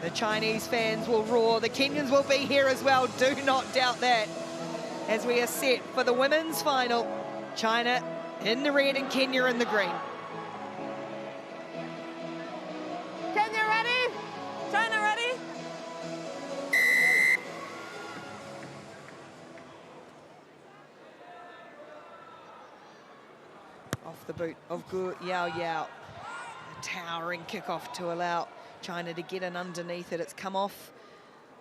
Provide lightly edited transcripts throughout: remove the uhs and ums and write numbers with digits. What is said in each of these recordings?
The Chinese fans will roar. The Kenyans will be here as well. Do not doubt that. As we are set for the women's final, China in the red and Kenya in the green. Kenya ready? China ready? Off the boot of Gu Yao Yao. A towering kickoff to allow China to get in underneath it. It's come off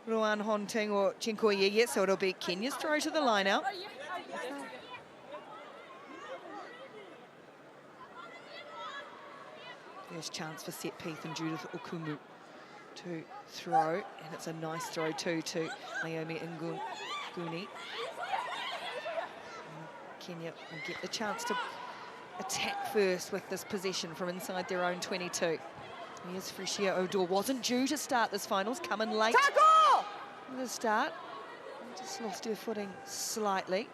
Ruan Honting or Chinkoye yet, so it'll be Kenya's throw to the line out. There's chance for set piece and Judith Okumu to throw, and it's a nice throw too to Naomi Nguni. Kenya will get the chance to attack first with this possession from inside their own 22. Here's Freshia Odor. Wasn't due to start this finals, coming late. Tackle! The start. Just lost her footing slightly.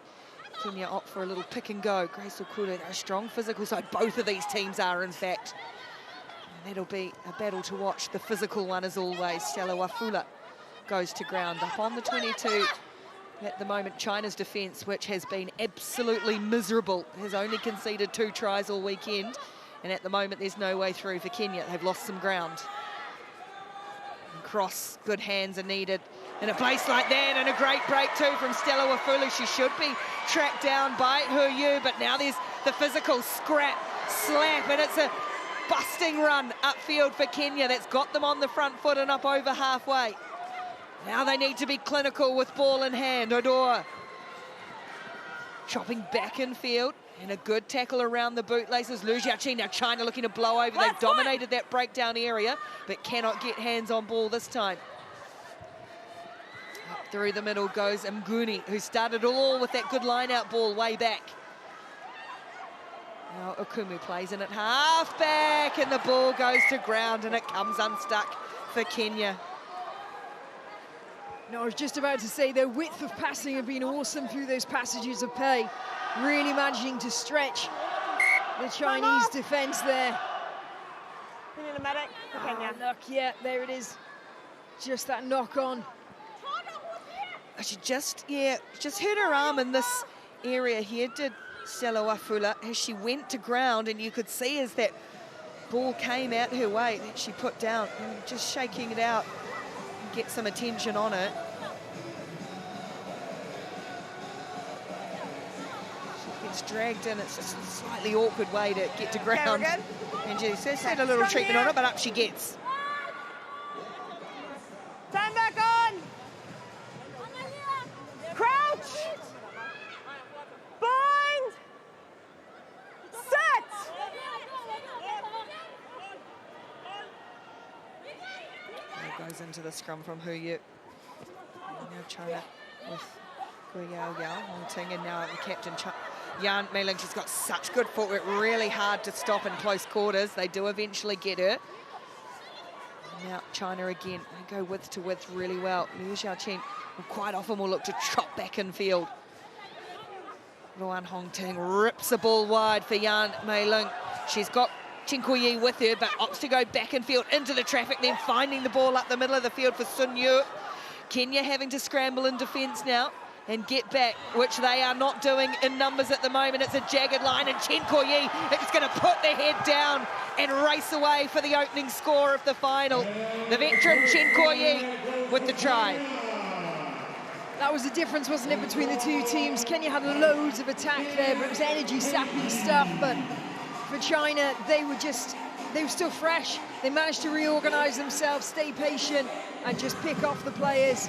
Kenya opt for a little pick and go. Grace Okura, they're a strong physical side. Both of these teams are, in fact. And that'll be a battle to watch. The physical one, as always. Stella Wafula goes to ground up on the 22. At the moment, China's defence, which has been absolutely miserable, has only conceded 2 tries all weekend. And at the moment, there's no way through for Kenya. They've lost some ground. And cross, good hands are needed in a place like that. And a great break, too, from Stella Wafula. She should be tracked down by Hu, but now there's the physical scrap, slap, and it's a busting run upfield for Kenya that's got them on the front foot and up over halfway. Now they need to be clinical with ball in hand. Odor chopping back in field. And a good tackle around the bootlaces. Lu Jiaqi, now China looking to blow over. They've dominated that breakdown area, but cannot get hands on ball this time. Up through the middle goes Mguni, who started all with that good line-out ball way back. Now Okumu plays in at half-back, and the ball goes to ground, and it comes unstuck for Kenya. No, I was just about to say their width of passing have been awesome through those passages of play. Really managing to stretch the Chinese defence there. We need a medic for Kenya. Look, yeah, there it is. Just that knock on. She just hurt her arm in this area here, did Stella Wafula, as she went to ground, and you could see as that ball came out her way that she put down, and just shaking it out and get some attention on it. Gets dragged in. It's just a slightly awkward way to get to ground. Okay, and she's had a little treatment on it, but up she gets. Time back on. Crouch. Bind. Set. There goes into the scrum from Hu Yu. Now China with Gu Yao Yao, Hong and now the captain Yan Mei Ling. She's got such good footwork, really hard to stop in close quarters. They do eventually get her. Now China again, they go width to width really well. Liu Xiaoqing quite often will look to chop back in field. Ruan Hongting rips the ball wide for Yan Mei Ling. She's got Chinkoye with her, but opts to go back in field into the traffic, then finding the ball up the middle of the field for Sun Yu. Kenya having to scramble in defence now and get back, which they are not doing in numbers at the moment. It's a jagged line, and Chinkoye is going to put their head down and race away for the opening score of the final. The veteran Chinkoye with the try. That was the difference, wasn't it, between the two teams? Kenya had loads of attack there, but it was energy-sapping stuff. But for China, they were still fresh. They managed to reorganise themselves, stay patient, and just pick off the players.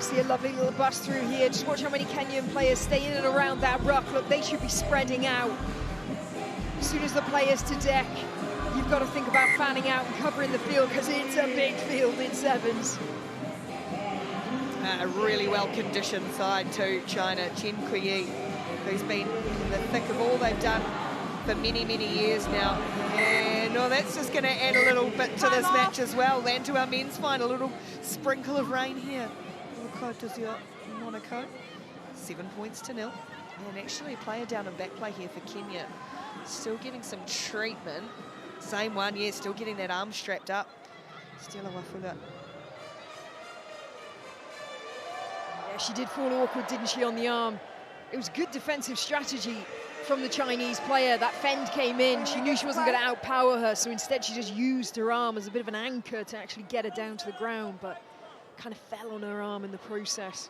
See a lovely little bust through here. Just watch how many Kenyan players stay in and around that ruck. Look, they should be spreading out. As soon as the players to deck, you've got to think about fanning out and covering the field, because it's a big field in sevens. A really well-conditioned side to China. Chen Kuyi, who's been in the thick of all they've done for many, many years now. And that's just going to add a little bit to this match as well. And to our men's final, a little sprinkle of rain here. Monaco, 7 points to 0. And actually a player down in back play here for Kenya. Still getting some treatment. Same one, yeah, still getting that arm strapped up. Stella Wafula Yeah, she did fall awkward, didn't she, on the arm? It was good defensive strategy from the Chinese player. That fend came in. She knew she wasn't going to outpower her, so instead she just used her arm as a bit of an anchor to actually get her down to the ground, but kind of fell on her arm in the process.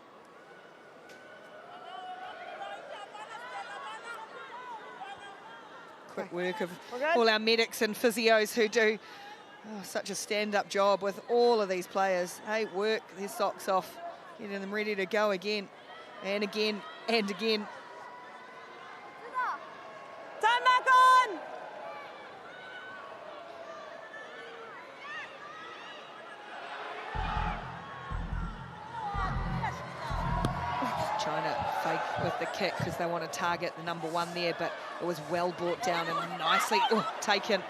Quick work of all our medics and physios who do such a stand-up job with all of these players. Hey, work their socks off, getting them ready to go again and again and again. Time back on! China fake with the kick because they want to target the number 1 there, but it was well brought down and nicely taken.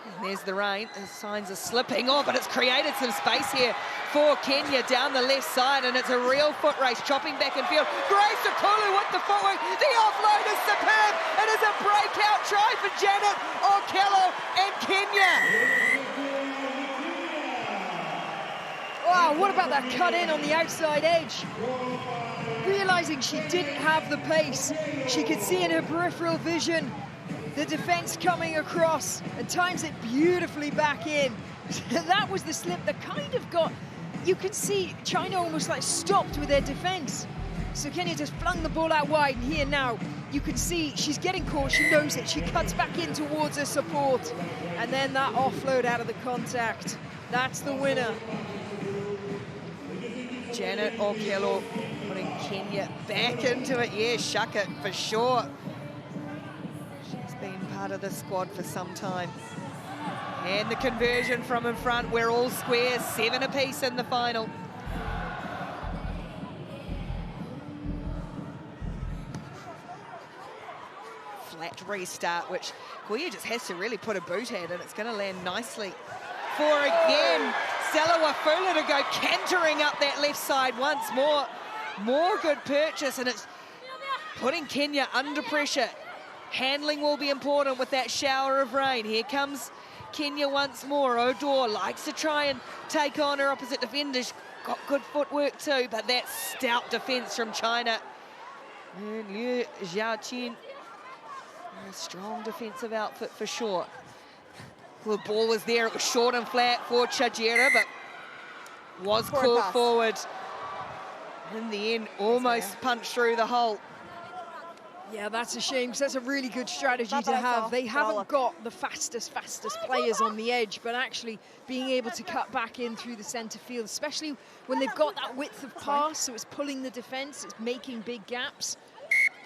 And there's the rain. The signs are slipping. Oh, but it's created some space here for Kenya down the left side, and it's a real foot race, chopping back in field. Grace Okulu with the footwork. The offload is superb. It is a breakout try for Janet Okello and Kenya. Wow, what about that cut in on the outside edge? Realizing she didn't have the pace, she could see in her peripheral vision the defense coming across and times it beautifully back in. That was the slip that kind of got, you could see China almost like stopped with their defense. So Kenya just flung the ball out wide, and here now you can see she's getting caught, she knows it, she cuts back in towards her support, and then that offload out of the contact. That's the winner. Janet Okello putting Kenya back into it. Yeah, shuck it for sure. She's been part of the squad for some time. And the conversion from in front, we're all squares, 7 apiece in the final. Flat restart, which Koya just has to really put a boot at, and it's going to land nicely for again Stella Wafula to go cantering up that left side once more. More good purchase, and it's putting Kenya under pressure. Handling will be important with that shower of rain. Here comes Kenya once more. Odor likes to try and take on her opposite defender. She's got good footwork too, but that stout defense from China. And Liu Xiaoqin, a strong defensive outfit for sure. Well, the ball was there, it was short and flat for Chajera, but was called forward. In the end, almost punched through the hole. Yeah, that's a shame, because that's a really good strategy to have. They haven't got the fastest players on the edge, but actually being able to cut back in through the centre field, especially when they've got that width of pass, so it's pulling the defence, it's making big gaps.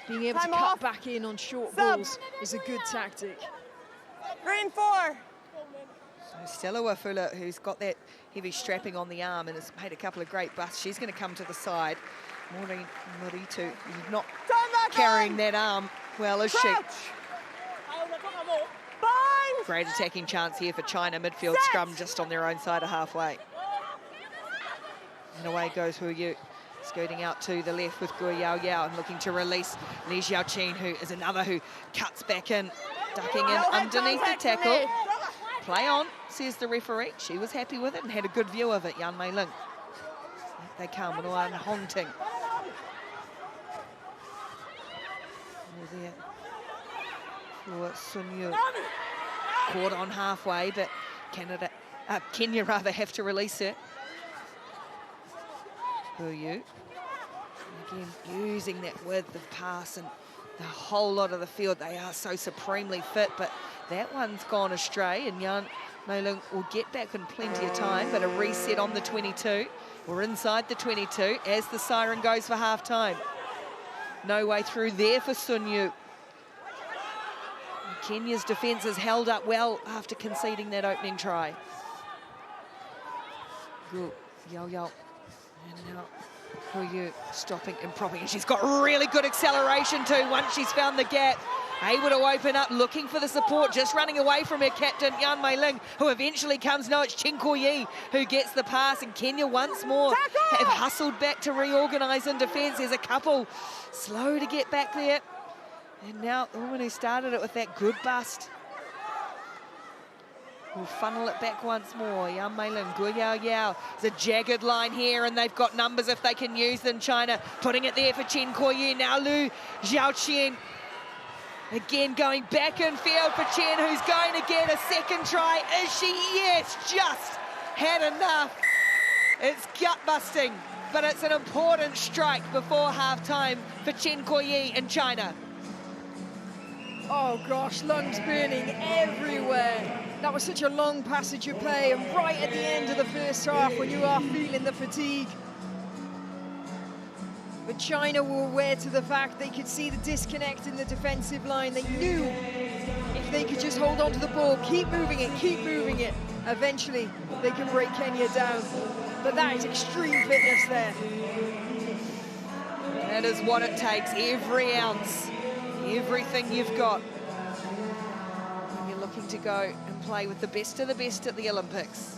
Being able to cut back in on short balls is a good tactic. Green 4. So Stella Wafula, who's got that heavy strapping on the arm and has made a couple of great busts, she's going to come to the side. Maureen Moritu is not carrying that arm well, is she? Great attacking chance here for China. Midfield scrum just on their own side of halfway. And away goes Hu Yu, scooting out to the left with Gui Yao Yao and looking to release Li Xiaoqin, who is another who cuts back in, ducking in underneath the tackle. Play on, says the referee. She was happy with it and had a good view of it, Yan Mei Ling. They come, and Hong Ting. There for Sun Yu. Caught on halfway, but Kenya rather have to release it. Hu Yu. Again, using that width of pass and the whole lot of the field. They are so supremely fit, but that one's gone astray, and Yan Mei Ling will get back in plenty of time, but a reset on the 22. We're inside the 22 as the siren goes for half-time. No way through there for Sun Yu. Kenya's defence has held up well after conceding that opening try. Good. Yao Yao. And now Hu Yu stopping and propping. And she's got really good acceleration too once she's found the gap. Able to open up, looking for the support, just running away from her captain, Yan Mei Ling, who eventually comes. No, it's Chen Kuo-yi who gets the pass, and Kenya once more have hustled back to reorganise in defence. There's a couple slow to get back there. And now the woman who started it with that good bust. We'll funnel it back once more. Yan Meilin, Gu Yao Yao. There's a jagged line here, and they've got numbers if they can use them. China putting it there for Chen Kuo-yu. Now Lu Xiaoqian. Again, going back in field for Chen, who's going to get a second try. Is she? Yes, just had enough. It's gut-busting, but it's an important strike before half-time for Chen Kuo-yu in China. Oh gosh, lungs burning everywhere. That was such a long passage of play, and right at the end of the first half when you are feeling the fatigue. But China were aware to the fact they could see the disconnect in the defensive line. They knew if they could just hold on to the ball, keep moving it, eventually they can break Kenya down. But that is extreme fitness there. That is what it takes, every ounce, everything you've got. And you're looking to go and play with the best of the best at the Olympics.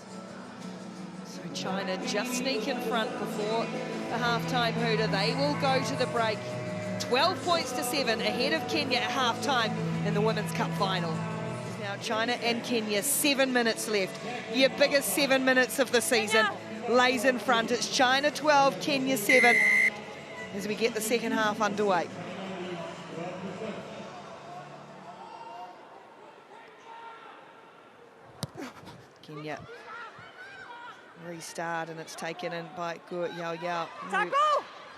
So China just sneak in front before the half-time hooter. They will go to the break. 12 points to 7 ahead of Kenya at half-time in the Women's Cup final. Now China and Kenya, 7 minutes left. Your biggest 7 minutes of the season lays in front. It's China 12, Kenya 7 as we get the second half underway. Kenya restart, and it's taken in by Gu Yao Yao, who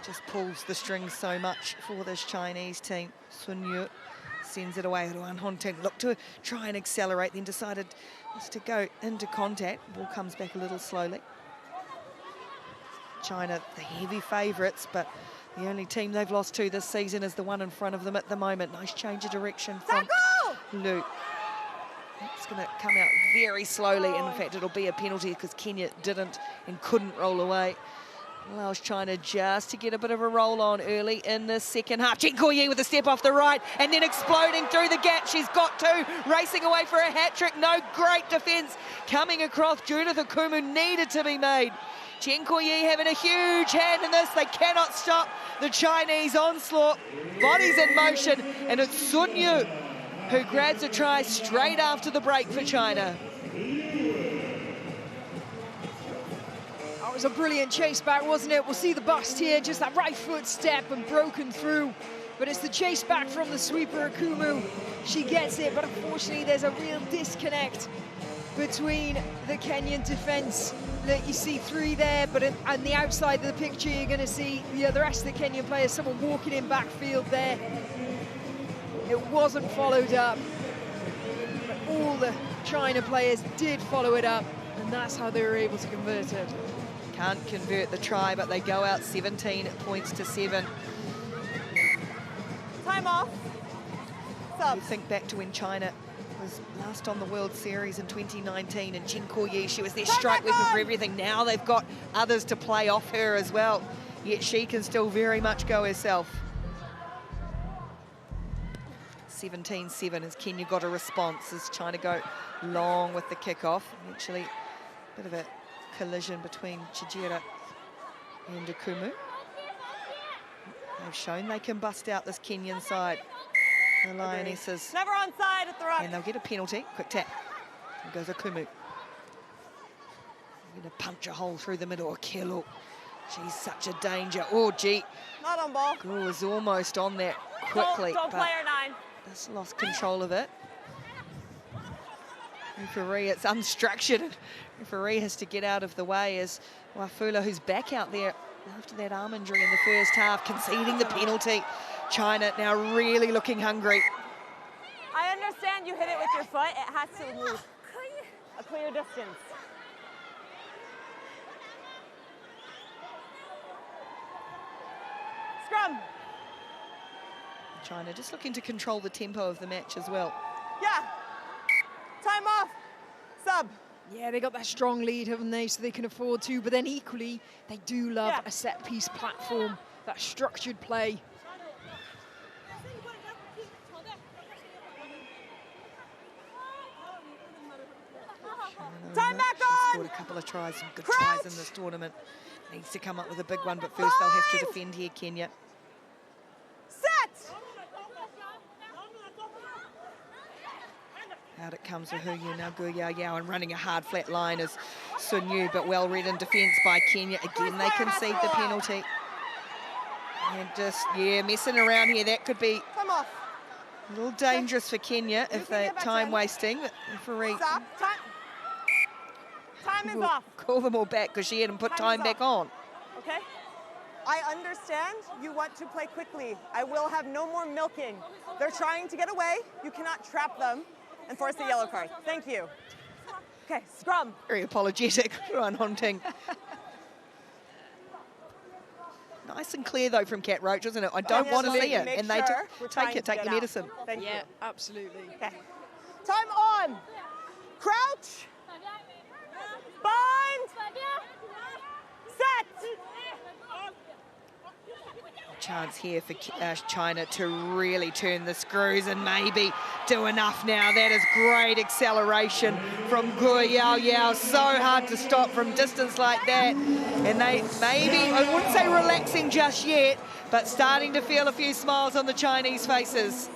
just pulls the strings so much for this Chinese team. Sun Yu sends it away to An Hon Ting. Looked to try and accelerate, then decided just to go into contact. Ball comes back a little slowly. China, the heavy favourites, but the only team they've lost to this season is the one in front of them at the moment. Nice change of direction from Lu. It's going to come out very slowly. In fact, it'll be a penalty because Kenya didn't and couldn't roll away. Allows China just to get a bit of a roll on early in the second half. Chen Kuo-yu with a step off the right and then exploding through the gap. She's got two, racing away for a hat-trick. No, great defence coming across. Judith Okumu needed to be made. Chen Kuo-yu having a huge hand in this. They cannot stop the Chinese onslaught. Bodies in motion, and it's Sun Yu who grabs a try straight after the break for China. That was a brilliant chase back, wasn't it? We'll see the bust here, just that right foot step and broken through. But it's the chase back from the sweeper, Akumu. She gets it, but unfortunately there's a real disconnect between the Kenyan defence. That you see three there, but on the outside of the picture you're going to see the rest of the Kenyan players, someone walking in backfield there. It wasn't followed up, but all the China players did follow it up, and that's how they were able to convert it. Can't convert the try, but they go out 17 points to 7. Time off. Sub. You think back to when China was last on the World Series in 2019, and Chen Kuo-yu, she was their strike weapon for everything. Now they've got others to play off her as well, yet she can still very much go herself. 17-7 as Kenya got a response as China go long with the kickoff. Eventually, a bit of a collision between Chijira and Akumu. They've shown they can bust out this Kenyan side. The Lionesses. Never onside at the ruck. And they'll get a penalty. Quick tap. There goes Akumu. Going to punch a hole through the middle. Kelo. She's such a danger. Oh, gee. Not on ball. Girl was almost on that quickly. Don't play her 9. Just lost control of it. Referee, it's unstructured. Referee has to get out of the way as Wafula, who's back out there after that arm injury in the first half, conceding the penalty. China now really looking hungry. I understand you hit it with your foot. It has to move a clear distance. Scrum. China just looking to control the tempo of the match as well. Yeah. Time off. Sub. Yeah, they got that strong lead, haven't they, so they can afford to, but then equally, they do love a set-piece platform, that structured play. Time back She's on! scored a couple of tries, some good tries in this tournament. Needs to come up with a big one, but first they'll have to defend here, Kenya. Set! Out it comes with Huyu now, Gu Yao Yao, and running a hard flat line is Sun Yu, but well read in defence by Kenya. Again, they concede the penalty. And just, yeah, messing around here, that could be a little dangerous for Kenya if they're time wasting. The referee Stop. Time is will off. call them all back because she hadn't put time back on. Okay? I understand you want to play quickly. I will have no more milking. They're trying to get away. You cannot trap them and force a yellow card. Thank you. Okay, scrum. Very apologetic, Ruan Honting. Nice and clear, though, from Cat Roach, isn't it? I don't want to see it. And they take it, take your medicine. Thank you. Absolutely. Okay. Time on. Crouch. Bind. Set. Chance here for China to really turn the screws and maybe do enough now. That is great acceleration from Gu Yao Yao. So hard to stop from distance like that. And they maybe, I wouldn't say relaxing just yet, but starting to feel a few smiles on the Chinese faces.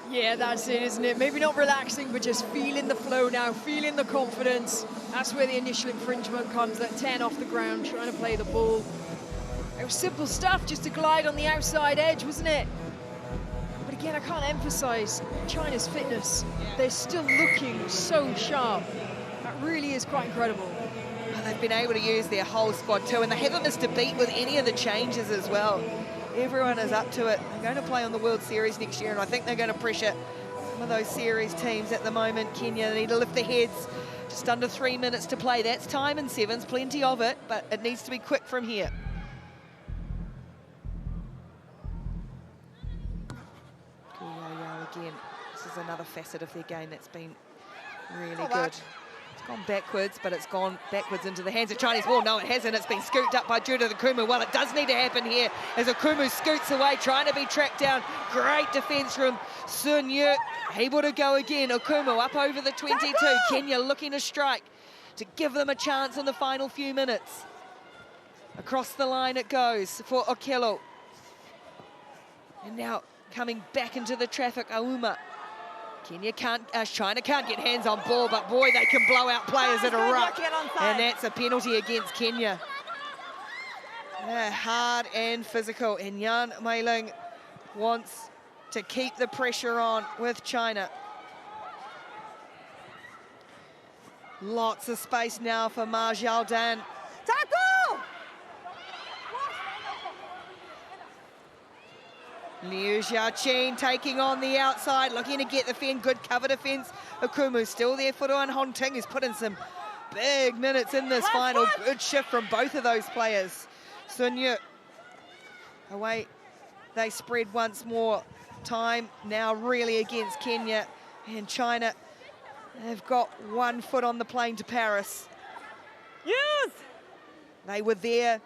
Yeah, that's it, isn't it? Maybe not relaxing, but just feeling the flow now, feeling the confidence. That's where the initial infringement comes, that 10 off the ground, trying to play the ball. It was simple stuff, just to glide on the outside edge, wasn't it? But again, I can't emphasize China's fitness. They're still looking so sharp. That really is quite incredible. They've been able to use their whole squad too, and they haven't missed a beat with any of the changes as well. Everyone is up to it. They're going to play on the World Series next year, and I think they're going to pressure some of those series teams at the moment. Kenya, they need to lift their heads. Just under 3 minutes to play. That's time in sevens, plenty of it, but it needs to be quick from here. Again, this is another facet of their game that's been really good. It's gone backwards, but it's gone backwards into the hands of Chinese ball. No, it hasn't. It's been scooped up by Judith Akumu. Well, it does need to happen here as Akumu scoots away, trying to be tracked down. Great defence from Sun Yu. Able to go again. Akumu up over the 22. Kenya looking to strike to give them a chance in the final few minutes. Across the line it goes for Okello. And now coming back into the traffic, Auma. China can't get hands on ball, but boy, they can blow out players at a ruck. And that's a penalty against Kenya. Yeah, hard and physical. And Yan Meiling wants to keep the pressure on with China. Lots of space now for Ma Xiaodan. Tackle! Liu Xiaoqin taking on the outside, looking to get the fin. Good cover defence. Akumu still there for Ruan Honting, who's put in some big minutes in this final. Good shift from both of those players. Sun Yu away. They spread once more. Time now really against Kenya and China. They've got 1 foot on the plane to Paris. Use! They were there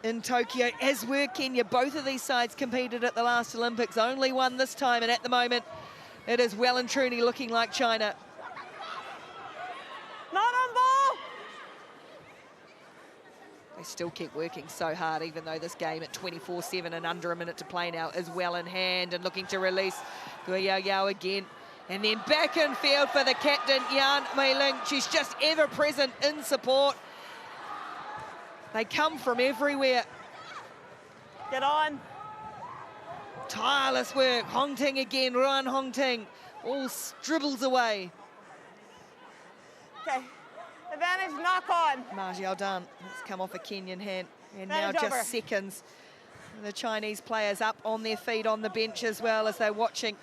in Tokyo, as were Kenya. Both of these sides competed at the last Olympics, only one this time, and at the moment it is well and truly looking like China. Not on ball! They still keep working so hard, even though this game at 24-7 and under a minute to play now is well in hand, and looking to release Gu Yao Yao again. And then back in field for the captain, Yan Meiling. She's just ever present in support. They come from everywhere. Get on. Tireless work. Honting again, Ruan Honting. All dribbles away. Okay. Advantage, knock on. Ma Xiaodan. It's come off a Kenyan hand. And Advantage now just over. seconds. The Chinese players up on their feet on the bench as well as they're watching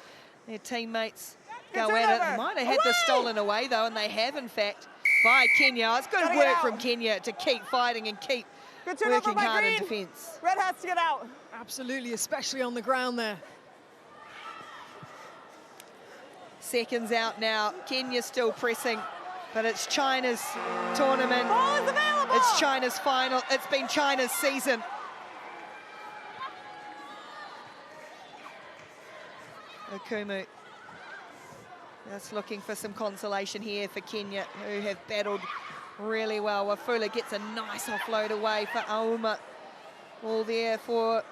their teammates go at it. They might have had this stolen away though, and they have in fact by Kenya. It's good work from Kenya to keep fighting and keep working hard in defence. Red has to get out. Absolutely, especially on the ground there. Seconds out now. Kenya still pressing, but it's China's tournament. Ball is available. It's China's final. It's been China's season. Akumu just looking for some consolation here for Kenya, who have battled really well. Wafula gets a nice offload away for Auma. All there for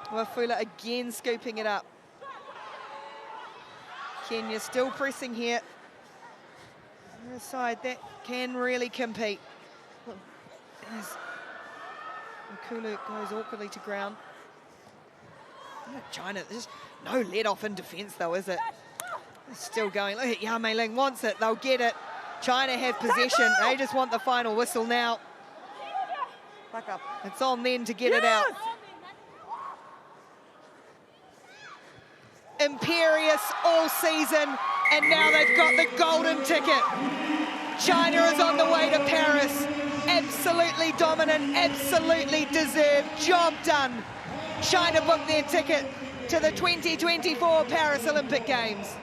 Wafula, again scooping it up. Kenya still pressing here. They're a side that can really compete. As Kulu goes awkwardly to ground. China, there's no let off in defence though, is it? It's still going. Look at Yan Mei-ling wants it, they'll get it. China have possession, they just want the final whistle now. Back up. It's on then to get it out. Imperious all season, and now they've got the golden ticket. China is on the way to Paris. Absolutely dominant, absolutely deserved. Job done. China booked their ticket to the 2024 Paris Olympic Games.